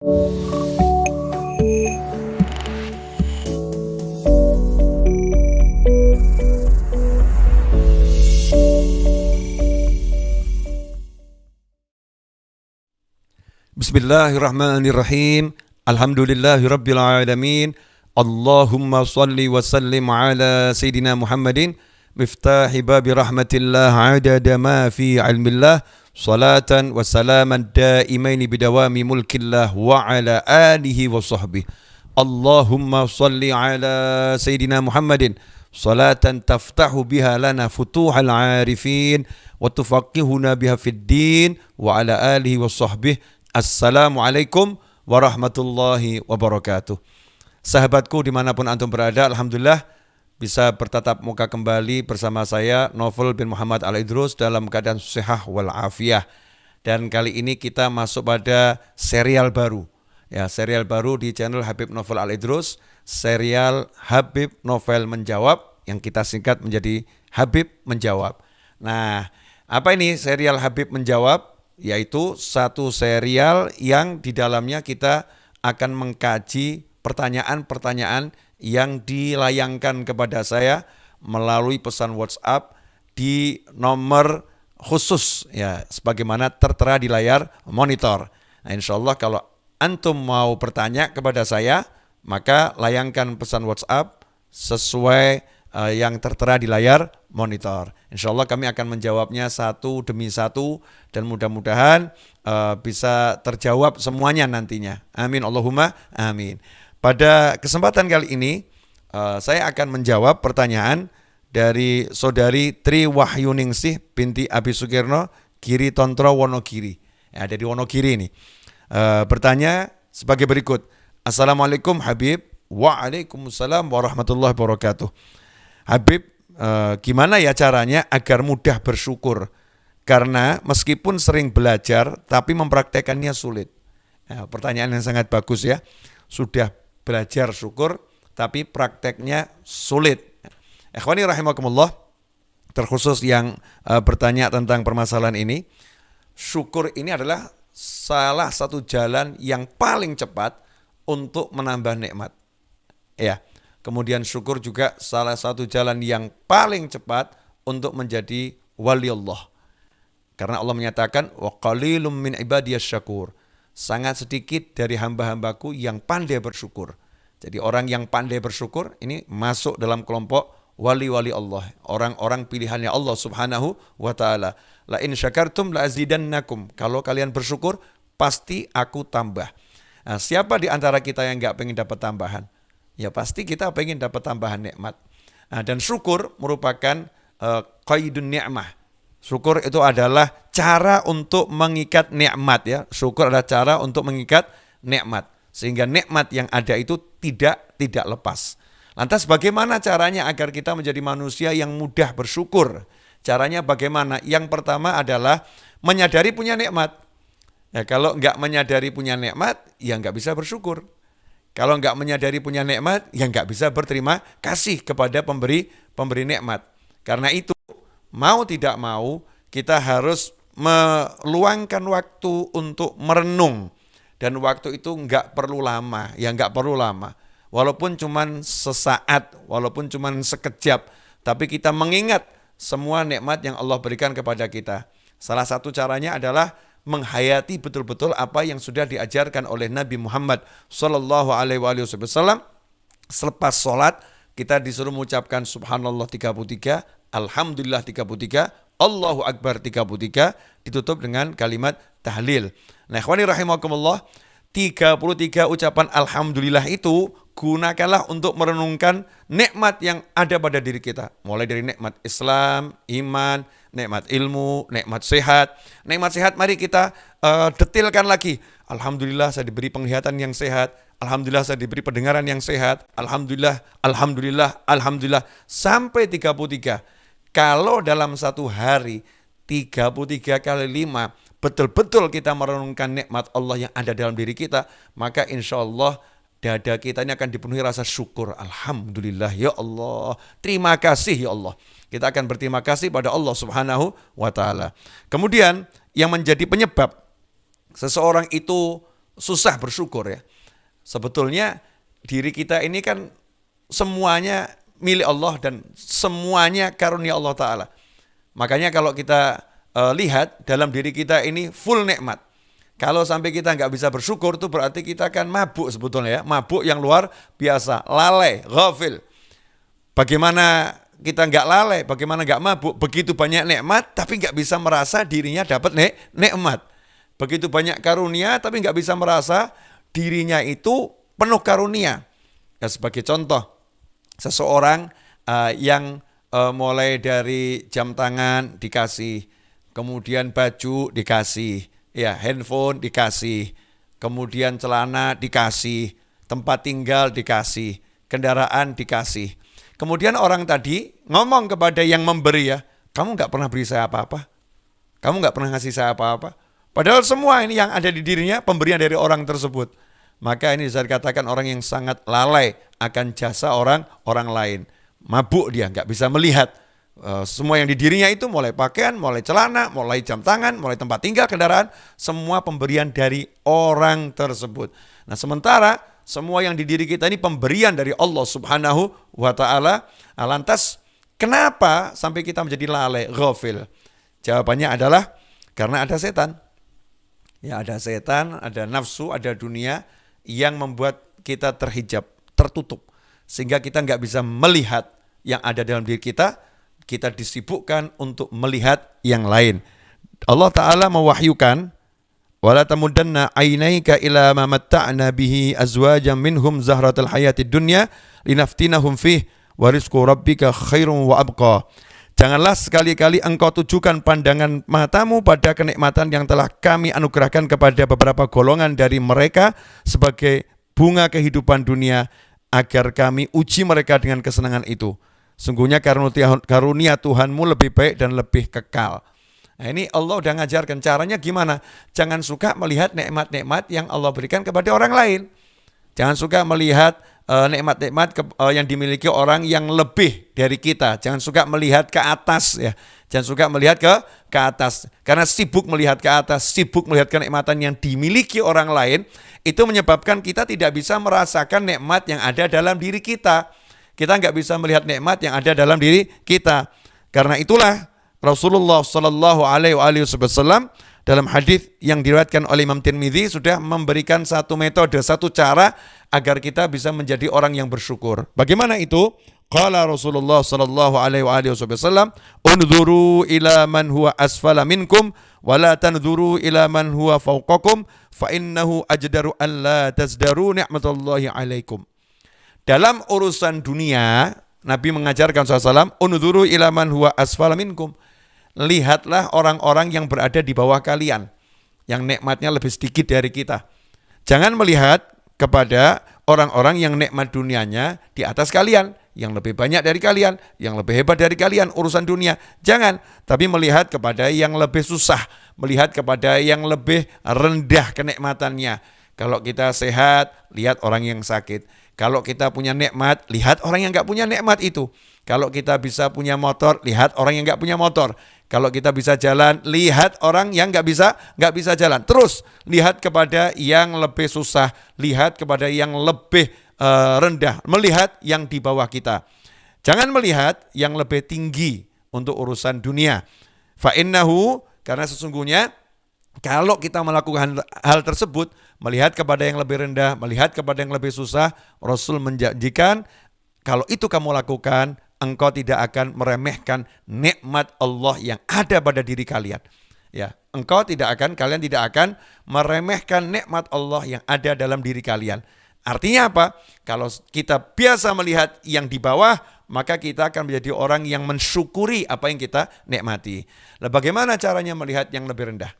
Bismillahirrahmanirrahim. Alhamdulillahirabbil alamin. Allahumma shalli wa sallim ala sayidina Muhammadin miftahi babi rahmatillah adada ma fi ilmillah salatan wa salaman daimaini bidawami mulkillah wa ala alihi wa sahbihi. Allahumma shalli ala sayidina Muhammadin salatan taftahu biha lana futuhal arifin wa tufaqihuna biha fid din wa ala alihi wa sahbihi. Assalamualaikum warahmatullahi wabarakatuh. Sahabatku dimanapun antum berada, alhamdulillah bisa bertatap muka kembali bersama saya Novel bin Muhammad Al-Idrus dalam keadaan sehat wal afiyah. Dan kali ini kita masuk pada serial baru. Ya, serial baru di channel Habib Novel Al-Idrus, serial Habib Novel Menjawab yang kita singkat menjadi Habib Menjawab. Nah, apa ini serial Habib Menjawab? Yaitu satu serial yang di dalamnya kita akan mengkaji pertanyaan-pertanyaan yang dilayangkan kepada saya melalui pesan WhatsApp di nomor khusus ya sebagaimana tertera di layar monitor. Nah, insyaallah kalau antum mau bertanya kepada saya, maka layangkan pesan WhatsApp sesuai yang tertera di layar monitor. Insyaallah kami akan menjawabnya satu demi satu dan mudah-mudahan bisa terjawab semuanya nantinya. Amin Allahumma amin. Pada kesempatan kali ini saya akan menjawab pertanyaan dari saudari Tri Wahyuningsih binti Abi Sukirno Giri Tontro Wonogiri. Ya, dari Wonogiri ini. Bertanya sebagai berikut. Assalamualaikum Habib. Waalaikumsalam warahmatullahi wabarakatuh. Habib, gimana ya caranya agar mudah bersyukur? Karena meskipun sering belajar, tapi mempraktekannya sulit. Nah, pertanyaan yang sangat bagus ya. Sudah belajar syukur, tapi prakteknya sulit. Ikhwani rahimakumullah, terkhusus yang bertanya tentang permasalahan ini, syukur ini adalah salah satu jalan yang paling cepat untuk menambah nikmat. Ya. Kemudian syukur juga salah satu jalan yang paling cepat untuk menjadi wali Allah. Karena Allah menyatakan wa qalilum min ibadiyas syakur. Sangat sedikit dari hamba-hambaku yang pandai bersyukur. Jadi orang yang pandai bersyukur ini masuk dalam kelompok wali-wali Allah, orang-orang pilihannya Allah Subhanahu wa taala. La in syakartum la azidannakum. Kalau kalian bersyukur pasti aku tambah. Nah, siapa di antara kita yang enggak pengen dapat tambahan? Ya pasti kita pengen dapat tambahan nikmat. Nah, dan syukur merupakan qaidun ni'mah. Syukur itu adalah cara untuk mengikat nikmat ya. Syukur adalah cara untuk mengikat nikmat sehingga nikmat yang ada itu tidak lepas. Lantas bagaimana caranya agar kita menjadi manusia yang mudah bersyukur? Caranya bagaimana? Yang pertama adalah menyadari punya nikmat. Ya, kalau enggak menyadari punya nikmat, ya enggak bisa bersyukur. Kalau enggak menyadari punya nikmat, ya enggak bisa berterima kasih kepada pemberi nikmat. Karena itu, mau tidak mau, kita harus meluangkan waktu untuk merenung. Dan waktu itu enggak perlu lama, ya enggak perlu lama. Walaupun cuman sesaat, walaupun cuman sekejap, tapi kita mengingat semua nikmat yang Allah berikan kepada kita. Salah satu caranya adalah menghayati betul-betul apa yang sudah diajarkan oleh Nabi Muhammad sallallahu alaihi wasallam. Selepas sholat kita disuruh mengucapkan subhanallah 33, alhamdulillah 33, Allahu akbar 33, ditutup dengan kalimat tahlil. Nah, ikhwani rahimakumullah, 33 ucapan alhamdulillah itu gunakanlah untuk merenungkan nikmat yang ada pada diri kita. Mulai dari nikmat Islam, iman, nikmat ilmu, nikmat sehat. Nikmat sehat mari kita detilkan lagi. Alhamdulillah saya diberi penglihatan yang sehat. Alhamdulillah saya diberi pendengaran yang sehat. Alhamdulillah, alhamdulillah, alhamdulillah. Sampai 33. Kalau dalam satu hari 33 kali 5 betul-betul kita merenungkan nikmat Allah yang ada dalam diri kita, maka insya Allah dada kita ini akan dipenuhi rasa syukur. Alhamdulillah ya Allah, terima kasih ya Allah. Kita akan berterima kasih pada Allah Subhanahu wa taala. Kemudian yang menjadi penyebab seseorang itu susah bersyukur ya. Sebetulnya diri kita ini kan semuanya milik Allah dan semuanya karunia Allah Ta'ala. Makanya kalau kita lihat dalam diri kita ini full nikmat. Kalau sampai kita nggak bisa bersyukur itu berarti kita kan mabuk sebetulnya ya. Mabuk yang luar biasa, lalai, ghafil. Bagaimana kita nggak lalai, bagaimana nggak mabuk, begitu banyak nikmat tapi nggak bisa merasa dirinya dapat nikmat. Begitu banyak karunia tapi nggak bisa merasa dirinya itu penuh karunia. Ya, sebagai contoh, seseorang yang mulai dari jam tangan dikasih, kemudian baju dikasih, ya handphone dikasih, kemudian celana dikasih, tempat tinggal dikasih, kendaraan dikasih. Kemudian orang tadi ngomong kepada yang memberi ya, kamu nggak pernah beri saya apa-apa, kamu nggak pernah ngasih saya apa-apa. Padahal semua ini yang ada di dirinya pemberian dari orang tersebut. Maka ini bisa dikatakan orang yang sangat lalai akan jasa orang lain. Mabuk dia, nggak bisa melihat semua yang di dirinya itu, mulai pakaian, mulai celana, mulai jam tangan, mulai tempat tinggal, kendaraan, semua pemberian dari orang tersebut. Nah sementara semua yang di diri kita ini pemberian dari Allah Subhanahu wa Ta'ala. Lantas kenapa sampai kita menjadi lalai, ghafil? Jawabannya adalah karena ada setan. Ya, ada setan, ada nafsu, ada dunia yang membuat kita terhijab, tertutup. Sehingga kita nggak bisa melihat yang ada dalam diri kita disibukkan untuk melihat yang lain. Allah Ta'ala mewahyukan, wala tamudanna ainaika ila ma matta'na bihi azwajan minhum zahratal hayatid dunya linaftinahum fih wa rizqu rabbika khairun wa abqa. Janganlah sekali-kali engkau tujukan pandangan matamu pada kenikmatan yang telah kami anugerahkan kepada beberapa golongan dari mereka sebagai bunga kehidupan dunia, agar kami uji mereka dengan kesenangan itu. Sungguhnya karunia Tuhanmu lebih baik dan lebih kekal. Nah ini Allah udah ngajarkan caranya gimana. Jangan suka melihat nikmat-nikmat yang Allah berikan kepada orang lain. Jangan suka melihat nikmat-nikmat yang dimiliki orang yang lebih dari kita. Jangan suka melihat ke atas ya. Jangan suka melihat ke atas. Karena sibuk melihat ke atas, sibuk melihat kenikmatan yang dimiliki orang lain, itu menyebabkan kita tidak bisa merasakan nikmat yang ada dalam diri kita. Kita nggak bisa melihat nikmat yang ada dalam diri kita. Karena itulah Rasulullah Shallallahu Alaihi Wasallam dalam hadis yang diriwayatkan oleh Imam Tirmidzi sudah memberikan satu metode, satu cara agar kita bisa menjadi orang yang bersyukur. Bagaimana itu? Qala Rasulullah Shallallahu Alaihi Wasallam, "Unzuru ila man huwa asfala minkum, wa la tanzuru ila man huwa fawqakum, fa innahu ajdaru an la tazdaru ni'matallahi alaikum." Dalam urusan dunia, Nabi mengajarkan SAW, "Unzuru ila man huwa asfala minkum." Lihatlah orang-orang yang berada di bawah kalian, yang nikmatnya lebih sedikit dari kita. Jangan melihat kepada orang-orang yang nikmat dunianya di atas kalian, yang lebih banyak dari kalian, yang lebih hebat dari kalian urusan dunia. Jangan, tapi melihat kepada yang lebih susah, melihat kepada yang lebih rendah kenikmatannya. Kalau kita sehat, lihat orang yang sakit. Kalau kita punya nikmat, lihat orang yang nggak punya nikmat itu. Kalau kita bisa punya motor, lihat orang yang nggak punya motor. Kalau kita bisa jalan, lihat orang yang nggak bisa jalan. Terus lihat kepada yang lebih susah, lihat kepada yang lebih rendah, melihat yang di bawah kita. Jangan melihat yang lebih tinggi untuk urusan dunia. Fa innahu, karena sesungguhnya kalau kita melakukan hal tersebut, melihat kepada yang lebih rendah, melihat kepada yang lebih susah, Rasul menjanjikan kalau itu kamu lakukan, engkau tidak akan meremehkan nikmat Allah yang ada pada diri kalian. Ya, kalian tidak akan meremehkan nikmat Allah yang ada dalam diri kalian. Artinya apa? Kalau kita biasa melihat yang di bawah, maka kita akan menjadi orang yang mensyukuri apa yang kita nikmati. Nah, bagaimana caranya melihat yang lebih rendah?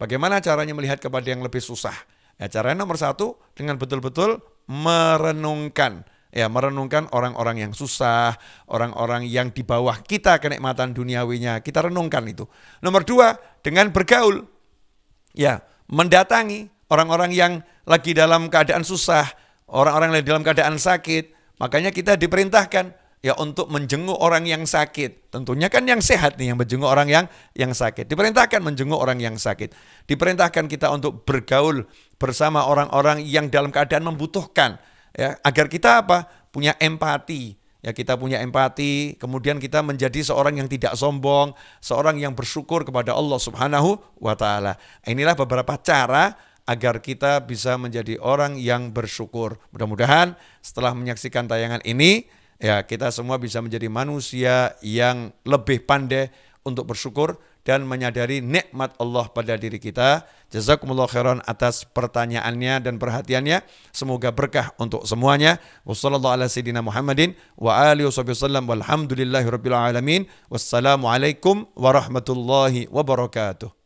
Bagaimana caranya melihat kepada yang lebih susah? Ya, caranya nomor satu, dengan betul-betul merenungkan. Ya, merenungkan orang-orang yang susah, orang-orang yang di bawah kita kenikmatan duniawinya, kita renungkan itu. Nomor dua, dengan bergaul. Ya, mendatangi orang-orang yang lagi dalam keadaan susah, orang-orang yang dalam keadaan sakit. Makanya kita diperintahkan ya untuk menjenguk orang yang sakit. Tentunya kan yang sehat nih yang menjenguk orang yang sakit. Diperintahkan menjenguk orang yang sakit. Diperintahkan kita untuk bergaul bersama orang-orang yang dalam keadaan membutuhkan, ya, agar kita apa? Punya empati. Ya, kita punya empati, kemudian kita menjadi seorang yang tidak sombong, seorang yang bersyukur kepada Allah Subhanahu wa taala. Inilah beberapa cara agar kita bisa menjadi orang yang bersyukur. Mudah-mudahan setelah menyaksikan tayangan ini, ya, kita semua bisa menjadi manusia yang lebih pandai untuk bersyukur dan menyadari nikmat Allah pada diri kita. Jazakumullah khairan atas pertanyaannya dan perhatiannya. Semoga berkah untuk semuanya. Wassallallahu ala sayyidina Muhammadin wa alihi wasallam walhamdulillahi rabbil alamin. Wassalamualaikum warahmatullahi wabarakatuh.